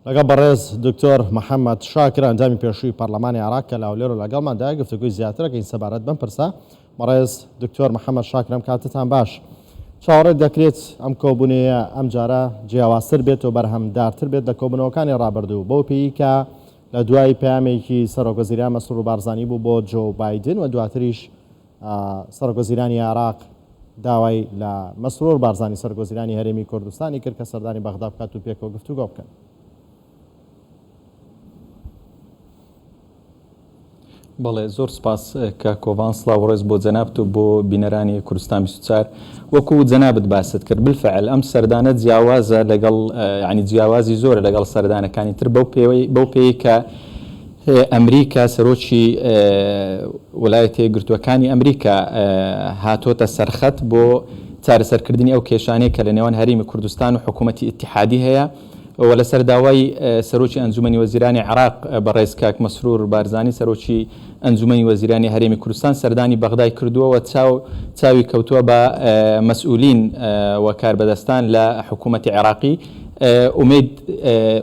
لەگەڵ بەڕێز دکتۆر محەممەد شاکر ئەنجامی پێشووی پەرلەمانی عراق کە لاولێر و لەگەڵماندا گفتوگوی زیاترەکەین سەبارەت بەم پرسە. بەڕێز دکتۆر محەممەد شاکرم کاتتان باش. چاوەڕێ دەکرێت ئەم کۆبوونەیە ئەم جارە جیاوازتر بێت و بەرهەمدارتر بێت لە کۆبوونەوەکانی ڕابردوو بەو پێی کە لە دوای پامێکی سەرۆکوەزیران مەسرور بارزانی بوو بۆ جۆ بایدن و دواتریش سەرۆکوەزیرانی عراق داوای لە مەسرور بارزانی سەرۆکوەزیرانی هەرێمی کوردستانی کرد کە سەردانی بەغدا بکات و پێکەوە گفتوگۆ بکەن. بەڵێ زۆر سپاس کە کۆڤان سڵاو ڕێز بۆ جەنابت و بۆ بینەرانی کوردستان 24 وەکو جەنابت باست کرد بالفعل ئەم سەردانە جیاوازە لەگەڵ ینی جیاوازی زۆرە لەگەڵ سەردانەکانی تر بەو پێی کە ئەمریکا سەرۆکی وڵایەتە یەکگرتووەکانی ئەمریکا هاتۆتە سەرخەت بۆ چارەسەرکردنی ئەو کێشانەیە کە لە نێوان هەرێمی کوردستان و حکوومەتی ئیتیحادی هەیە و لەسەر داوای سەرۆکی ئەنجومەنی وەزیرانی عراق بەڕێز کاک مەسرور بارزانی سەرۆکی ئەنجومەنی وەزیرانی هەرێمی کوردستان سەردانی بەغدای کردووە و چاوی کەوتووە بە مەسئولین و کاربەدەستان لە حکوومەتی عێراقی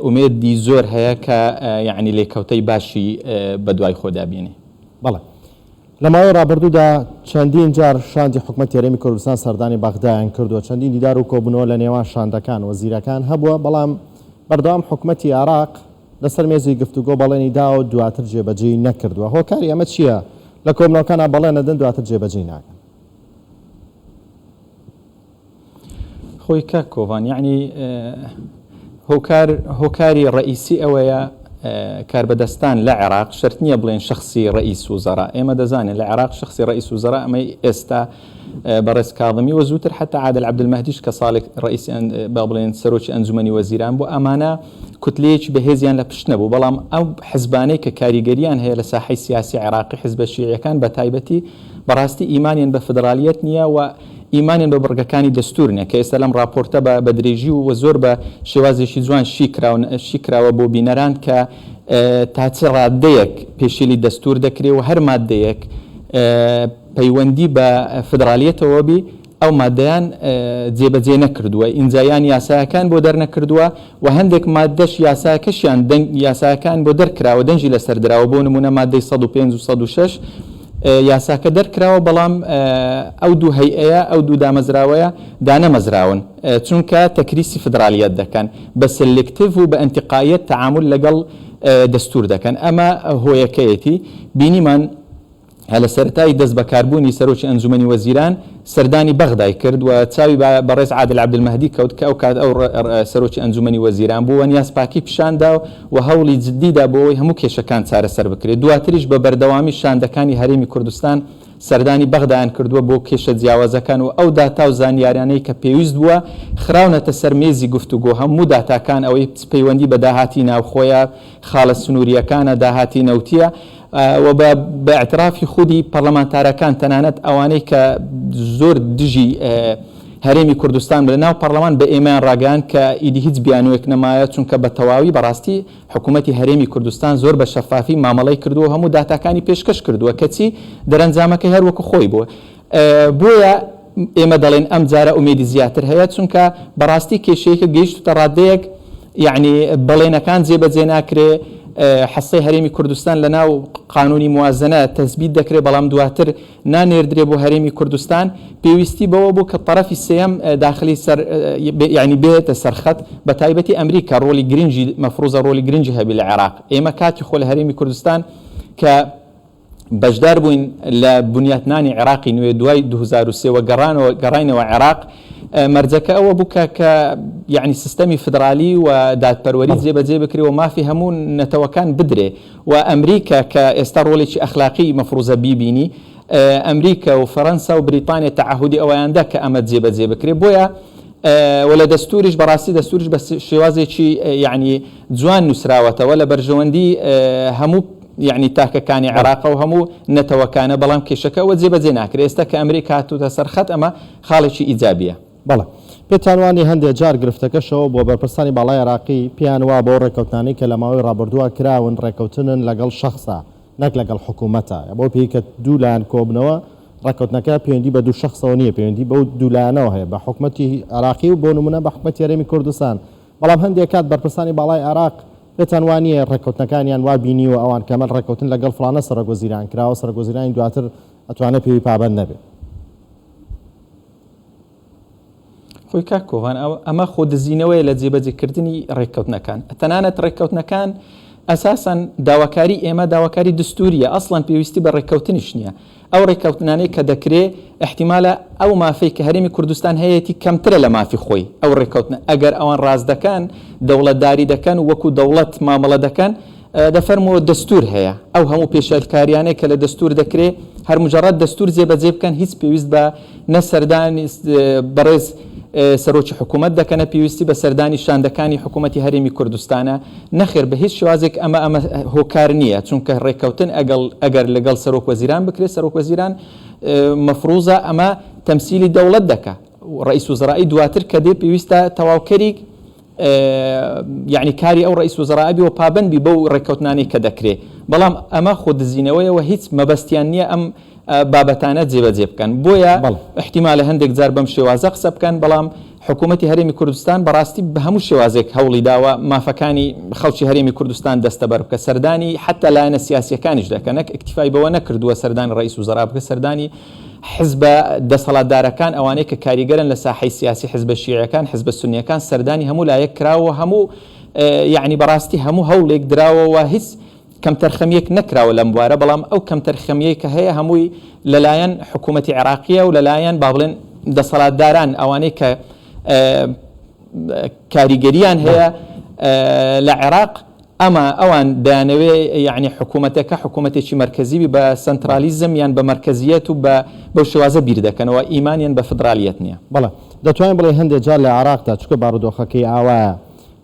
ئومێدی زۆر هەیە کە یعنی لێکەوتەی باشی بە دوای خۆدا بینێ. بەڵێ لە ماوەی ڕابردوودا چەندین جار شاندی حکوومەتی هەرێمی کوردستان سەردانی بەغدایان کردووە، چەندین دیدار و کۆبوونەوە لە نێوان شاندەکان وەزیرەکان هەبووە، بەڵام بەردەوام حکوومەتی عراق لەسەر مێزی گفتوگۆ بەڵێنی دا و دواتر جێبەجێی نەکردووە. هۆکاری ئەمە چییە؟ لە کۆبوونەوەکانە بەڵێن نەدەن دواتر جێبەجێی ناکەن. خۆی کاک کۆڤان یعنی هۆکاری ڕئیسی ئەوەیە کاربەدەستان لە عێراق شەرت نییە بڵێن شخصی ڕئیس وزەرا. ئێمە دەزانێت لە عێراق شخصی ڕئیس وزەرا ئەمەی ئێستا بەڕێز کاظمی و زووتر حتا عادل عەبدولمەهدیش کە ساڵێک ڕئیس با بڵێن سەرۆکی ئەنجومەنی وەزیران بوو، ئەمانە کوتلەیەکی بەهێزیان لە پشت نەبوو، بەڵام ئەو حزبانەی کە کاریگەریان هەیە لە ساحەی سیاسی عێراقی حزبە شیعیەکان بە تایبەتی بەڕاستی ئیمانیان بە فدرالیەت نییە و ئیمانیان بە بڕگەکانی دەستور نیە کە ئێستا لەم راپۆرتە بە درێژی و زۆر بە شێوازێکی جوان شیکراوە بۆ بینەران کە تا چ ڕادەیەک پێشێلی دەستور دەکرێت و هەر مادەیەک پەیوەندی بە فدرالیەتەوە بی ئەو مادەیان جێبەجێ نەکردووە، ئینجایان یاسایەکان بۆ دەرنەکردووە و هەندێک مادەش یاساکەشیان یاساکان بۆ دەرکراوە دەنجی لەسەر دراوە، بۆ نمونە مادەی 105 و 106 یاساکە دەرکراوە، بەڵام ئەو دوو هەیئەیە ئەو دوو دامەزراوەیە دانەمەزراون چونکە تەکریسی فدرالیەت دەکەن بە سلکتیڤ و بە ئەنتیقایەت تەعامل لەگەڵ دەستور دەکەن. ئەمە هۆیەکەیەتی بینیمان لە سەرەتای دەست بەکاربوونی سەرۆکی ئەنجومەنی وەزیران سەردانی بەغدای کرد و چاوی بەڕێز عادل عەبدولمەهدی کەوت کە ئەو کات ئەو سەرۆکی ئەنجومەنی وەزیران بوو و نیازپاکی پیشاندا و هەوڵی جددیدا بۆ ئەوەی هەموو کێشەکان چارەسەر بکرێت. دواتریش بە بەردەوامی شاندەکانی هەرێمی کوردستان سەردانی بەغدایان کردووە بۆ کێشە جیاوازەکان و ئەو داتا و زانیاریانەی کە پێویست بووە خراونەتە سەر مێزی گفتوگۆ. هەموو داتاکان ئەوەی پەیوەندی بە داهاتی ناوخۆیە، خاڵە سنووریەکانە، داهاتی نەوتیە و بە اعترافی خودی پەرلەمانتارەکان تەنانەت ئەوانەی کە زۆر دژی هەرێمی کوردستان لە ناو پەرلەمان بە ئێمەیان ڕاگەیان کە ئیدی هیچ بیانوێک نەمایە، چونکە بە تەواوی بەڕاستی حکوومەتی هەرێمی کوردستان زۆر بە شەفافی مامەڵەی کردووە، هەموو داتاکانی پێشکەش کردووە کەچی دەرەنجامەکەی هەروەکو خۆی بووە. بۆیە ئێمە دەڵێن ئەم جارە ئومێدی زیاتر هەیە، چونکە بەڕاستی کێشەیەکە گەیشتە ڕادەیەک یعنی بەڵێنەکان جێبەجێ ناکرێ، حەسەی هەرێمی کوردستان لە ناو قانونی موازنە تەثبیت دەکرێت، بەڵام دواتر نانێردرێ بۆ هەرێمی کوردستان. پێویستی بەوە بوو کە طرفی سێم داخلی یعنی بێتە سەرخەت، بە تایبەتی ئەمریکا ڕۆلی گرنگی مەفروزە ڕۆلی گرنگی هەبی لە عێراق. ئێمە کاتی خۆ لە هەرێمی کوردستان کە بەشدار بووین لە بنیاتنانی عێراقی نوێ دوای 2003 و گەڕاینەوە عێراق، مەرجەکە ئەوە بوو کە یعنی سیستەمی فدرالی و دادپەروەری جێبەجێ بکرێ و مافی هەموو نەتەوەکان بدرێ و ئەمریکا کە ئێستا ڕۆڵێکی ئەخلاقی مەفروزە بیبینی، ئەمریکا و فەرەنسا و بریتانیا تەعهودی ئەوەیاندا کە ئەمە جێبەجێ بکرێ. بۆیە ولا دەستوریش بەڕاستی دەستوریش بە شێوازێکی یعنی جوان نووسراوەتەوە لە بەرژەوەندی هەموو یعنی تاکەکانی عێراق و هەموو نەتەوەکانە، بەڵام کێشەکە ئەوە جێبەجێ ناکرێت. ئێستا کە ئەمریکا هاتووتە سەرخەت ئەمە خاڵێکی ئیجابیە. بەڵێ پێتانوانی هەندێک جار گرفتەکەشەوە بۆ بەرپرسانی باڵای عێراقی پیان وا بۆ ڕێکەوتانی کە لە ماوەی ڕابردووە کراون ڕێکەوتنن لەگەڵ شەخصە نەک لەگەڵ حکوومەتە، بۆ پێی کە دوولایەن کۆبنەوە ڕێکەوتنەکە پەیوەندی بە دوو شەخصەوە نییە، پەیوەندی بەو دوولایەنەوە هەیە بە حکوومەتی عێراقی و بۆ نمونە بە حکوومەتی هەرێمی کوردستان. بەڵام هەندێک کات بەرپرسانی باڵای عێراق پێتان وانە ڕێککەوتنەکانیان وا بینیوە ئەوان کەمەل ڕێککەوتن لەگەڵ فڵانە سەرۆکوەزیران کراوە سەرۆکوەزیرانی دواتر ئەتوانێت پێوی پابەند نەبێت. خۆی کاک کۆڤان ئەمە خۆدزیینەوەی لە جێبەجێکردنی ڕێککەوتنەکان تەنانەت ڕێککەوتنەکان ئەساساً داواکاری ئێمە داواکاری دستوریە ئەسڵەن پێویستی بە ڕێککەوتنیش نییە ئەو ڕێککەوتنانەی کە دەکرێت احتیمالە ئەو مافەی کە هەرێمی کوردستان هەیەی کەمترە لە مافی خۆی ئەو ڕێککەوتنە ئەگەر ئەوان ڕاز دەکەن دەوڵەتداری دەکەن وەکو دەوڵەت مامەڵە دەکەن دەفەرمەوە دەستور هەیە ئەو هەموو پێشەلکاریانەی کە لە دەستور دەکرێت هەر مجرد دەستور جێبەجێ بکەن هیچ پێویست بە نەسەردانی بەڕێز سەرۆکی حکوومەت دەکەنە پێویستی بە سەردانی شاندەکانی حکوومەتی هەرێمی کوردستانە نەخێر بە هیچ شوازێک ئەمە هۆکار نییە چونکە ڕێککەوتن ئەگەر لەگەڵ سەرۆکوەزیران بکرێت سەرۆکوەزیران مەفروزە ئەمە تەمسیلی دەوڵەت دەکە ڕئیس وزرائی دواتر کە دێ پێویستە تەواوکەری یعنی کاری ئەو ڕئیس وزرائبی و پابندبی بەو ڕێککەوتنانی کە دەکرێت بەڵام ئەمە خۆدزیینەوەیەوە هیچ مەبەستیان نییە ئەم بابەتانە جێبەجێ بکەن بۆیە احتیمالە هەندێک جار بەم شێوازە قسە بکەن بەڵام حکوومەتی هەرێمی کوردستان بەڕاستی بە هەموو شێوازێک هەوڵی داوە مافەکانی خەڵکی هەرێمی کوردستان دەستەبەر بکە سەردانی حتا لایەنە سیاسیەکانیش دەکەن ئیکتیفای بەوە نەکردووە سەردانی ڕئیس وزرا بکە سەردانی حزبە دەسەڵاتدارەکان ئەوانەیە کە کاریگەرن لە ساحەی سیاسی حزبە شیعەکان حزبە سونیەکان سەردانی هەموو لایەک کراوە هەموو یعنی بەڕاستی هەموو هەوڵێک دراوەوە هیچ کەم تەرخەمیەک نەکراوە لەم بوارە بەڵام ئەو کەم تەرخەمیەی کە هەیە هەمووی لەلایەن حکوومەتی عێراقیە و لەلایەن با بڵێن دەسەڵاتداران ئەوانەی کە کاریگەریان هەیە لە عێراق ئەمە ئەوان دەیانەوێ یعنی حکوومەتەکە حکوومەتێکی مرکزی بە سنترالیزم یان بە مرکزیەت و بەو شێوازە بیر دەکەنەوە ئیمانیان بە فدرالیەت نییە. بەڵێ دەتوانین بڵێ هەندێک جار لە عێراقدا چونکە بارودۆخەکەی ئاوایە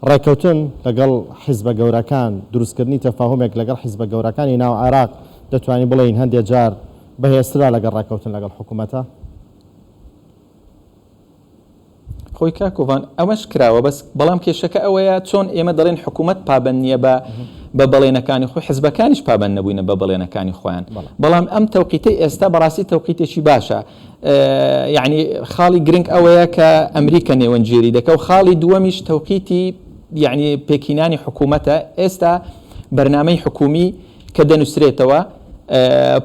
ڕێککەوتن لەگەڵ حیزبە گەورەکان دروستکردنی تەفاهمێک لەگەڵ حیزبە گەورەکانی ناو عێراق دەتوانین بڵێین هەندێک جار بەهێزترا لەگەڵ ڕێککەوتن لەگەڵ حکوومەتە. خۆی کاکۆڤان ئەوەش کراوە بەس بەڵام کێشەکە ئەوەیە چۆن ئێمە دەڵێن حکوومەت پابند نییە بە بەڵێنەکانی خۆی حزبەکانیش پابند نەبووینە بە بەڵێنەکانی خۆیان بەڵام ئەم تەوقیتەی ئێستا بەڕاستی تەوقیتێکی باشە یعنی خاڵی گرنگ ئەوەیە کە ئەمریکا نێوەنجێری دەکە و خاڵی دووەمیش تەوقیتی یعنی پێکینانی حکوومەتە ئێستا بەرنامەی حکومی کە دەنووسرێتەوە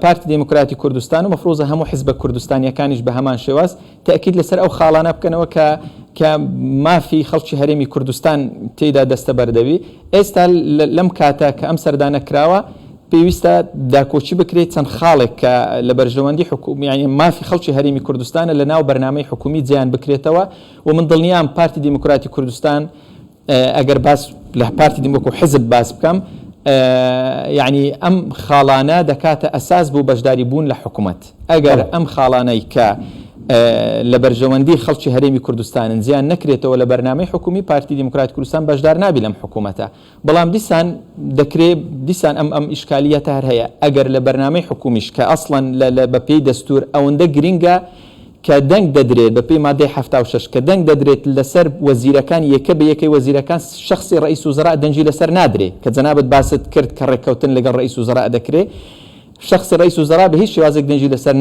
پارتی دموکراتی کوردستان و مەفروزە هەموو حزبە کوردستانیەکانیش بە هەمان شێواز تاکید لەسەر ئەو خاڵانە بکەنەوە کە مافی خەڵکی هەرێمی کوردستان تێدا دەستە بەردەوی ئێستا لەم کاتە کە ئەم سەردانە کراوە پێویستە داکۆچی بکرێت چەند خاڵێک کە لە بەرژەوەندی حکومی مافی خەڵکی هەرێمی کوردستانە لە ناو بەرنامەی حکومی جیان بکرێتەوە و من دڵنیام پارتی دموکراتی کوردستان ئەگەر باس لە پارتی دموکو حزب باس بکەم یعنی ئەم خاڵانە دەکاتە ئەساس بوو بەشداری بوون لە حکوومەت ئەگەر ئەم خاڵانەی کە لە بەرژەوەندی خەڵکی هەرێمی کوردستانن زیان نەکرێتەوە لە بەرنامەی حکومی پارتی دموکراتی کوردستان بەشدار نابی لەم حکوومەتە بەڵام دیسان دەکرێت دیسان ئەم ئیشکالیەتە هەر هەیە ئەگەر لە بەرنامەی حکومیش کە ئەسڵەن بە پێی دەستور ئەوەندە گرینگە کە دەنگ دەدرێت بە پێی مادەی 76 کە دەنگ دەدرێت لەسەر وەزیرەکان یەکە بە یەکەی وەزیرەکان شخصی ڕئیس وزرا دەنجی لەسەر نادرێت کە جەنابەت باست کرد کە ڕێککەوتن لەگەڵ ڕئیس وزرا دەکرێت شخصی ڕئیس وزرا بە هیچ شێوازێک دەنجی لەسەر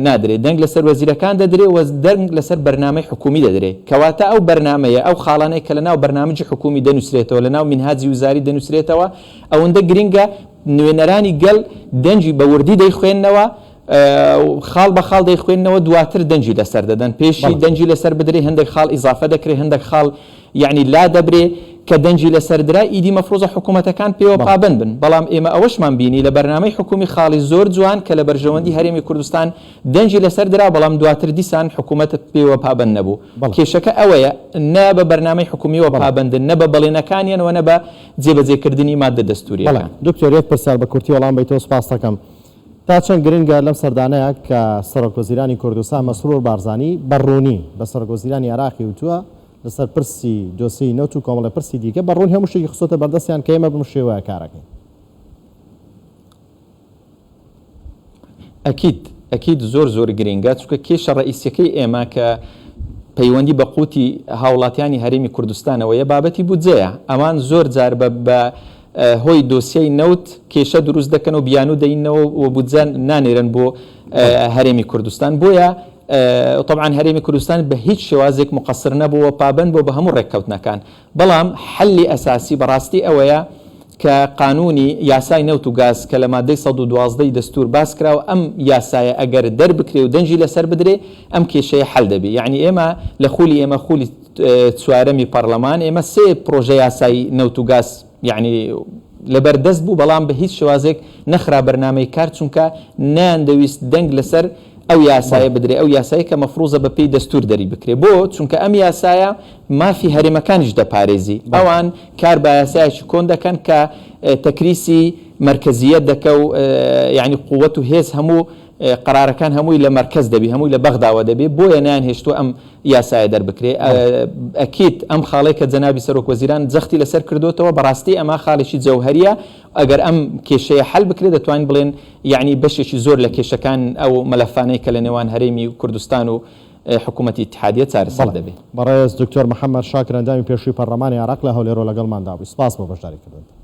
نادرێت دەنگ لەسەر وەزیرەکان دەدرێت و دەنگ لەسەر بەرنامەی حکومی دەدرێت کەواتە ئەو بەرنامەیە ئەو خاڵانەی کە لەناو بەرنامەجی حکومی دەنووسرێتەوە لەناو منهاجی وزاری دەنووسرێتەوە ئەوەندە گرینگە نوێنەرانی گەل دەنجی بە وردی دەیخوێننەوە خاڵ بە خاڵ دەیخوێنەوە دواتر دەنجی لەسەر دەدەن پێشی دەنجی لەسەر بدرێ هەندێک خاڵ ئیزافە دەکرێت هەندێک خاڵ یعنی لا دەبرێ کە دەنجی لەسەر درا ئیدی مەفروزە حکوومەتەکان پێوە پابند بن بەڵام ئێمە ئەوەشمان بینی لە بەرنامەی حکومی خاڵی زۆر جوان کە لە بەرژەوەندی هەرێمی کوردستان دەنجی لەسەر درا بەڵام دواتر دیسان حکوومەتت پێوە پابند نەبوو کێشەکە ئەوەیە نە بە بەرنامەی حکومیەوە پابندن نە بە بەڵێنەکانیانەوە نە بە جێبەجێکردنی مادە دەستوریەکان. دکتۆر یەک پرسیار بە کورتی وەڵام بیتەوە سپاس دەکەم تا چەند گرنگە لەم سەردانەیە کە سەرۆکوەزیرانی کوردستان مەسرور بارزانی بەڕوونی بە سەرۆکوەزیرانی عێراقی وتووە لەسەر پرسی دۆسەی نەوت و کۆمەڵی پرسی دیکە بەڕوون هەموو شتێکی خستۆتە بەردەستیان کە ئێمە بم شێوەیە کارەکەین. ئەکید زۆر گرنگە چونکە کێشە ڕئیسیەکەی ئێمە کە پەیوەندی بە قوتی هاوڵاتیانی هەرێمی کوردستانەوەیە بابەتی بودجەیە ئەمان زۆر جار بە هۆی دۆسیەی نەوت کێشە دروست دەکەن و بیانوو دەینەوە و بودجە نانێرن بۆ هەرێمی کوردستان بۆیە طبعا هەرێمی کوردستان بە هیچ شێوازێک مقصر نەبووە پابند بۆ بە هەموو ڕێککەوتنەکان بەڵام حەلی ئەساسی بەڕاستی ئەوەیە کە قانونی یاسای نەوت و گاز کە لە مادەی 112 دەستور باس کراوە ئەم یاسایە ئەگەر دەربکرێ و دەنجی لەسەر بدرێ ئەم کێشەیە حەل دەبێ. یعنی ئێمە لە خولی ئێمە خولی چوارەمی پەرلەمان ئێمە سێ پرۆژە یاسای نەوت و گاز یعنی لەبەردەست بوو بەڵام بە هیچ شێوازێک نەخرا بەرنامەی کار چونکە نەیاندەویست دەنگ لەسەر ئەو یاسایە بدرێ ئەو یاسایی کە مەفروزە بە پێی دەستور دەری بکرێ بۆ چونکە ئەم یاسایە مافی هەرێمەکانیش دەپارێزی ئەوان کار بە یاسایەکی کۆن دەکەن کە تەکریسی مرکزیت دەکە و یعنی قووەت و هێز هەموو قرارەکان هەمووی لە مرکز دەبی هەمووی لە بەغداوە دەبێ بۆیە نیان هێشتووە ئەم یاسایە دەربکرێ. ئەکید ئەم خاڵی کە جەنابی سەرۆک وەزیران جەختی لەسەر کردوتەوە بەڕاستی ئەمە خاڵێکی جەوهەریە ئەگەر ئەم کێشەیە حل بکرێت دەتوانین بڵێن یعنی بەشێکی زۆر لە کێشەکان ئەو مەلەفانەی کە لە نێوان هەرێمی کوردستان و حکوومەتی اتحادیە چارەسەر دەبێت. بەڕێز دکتۆر محەممەد شاکر ئەندامی پێشووی پەرلەمانی عێراق لە هەولێرۆ لەگەڵماندا بوو. سپاس بۆ بەشداریکردن.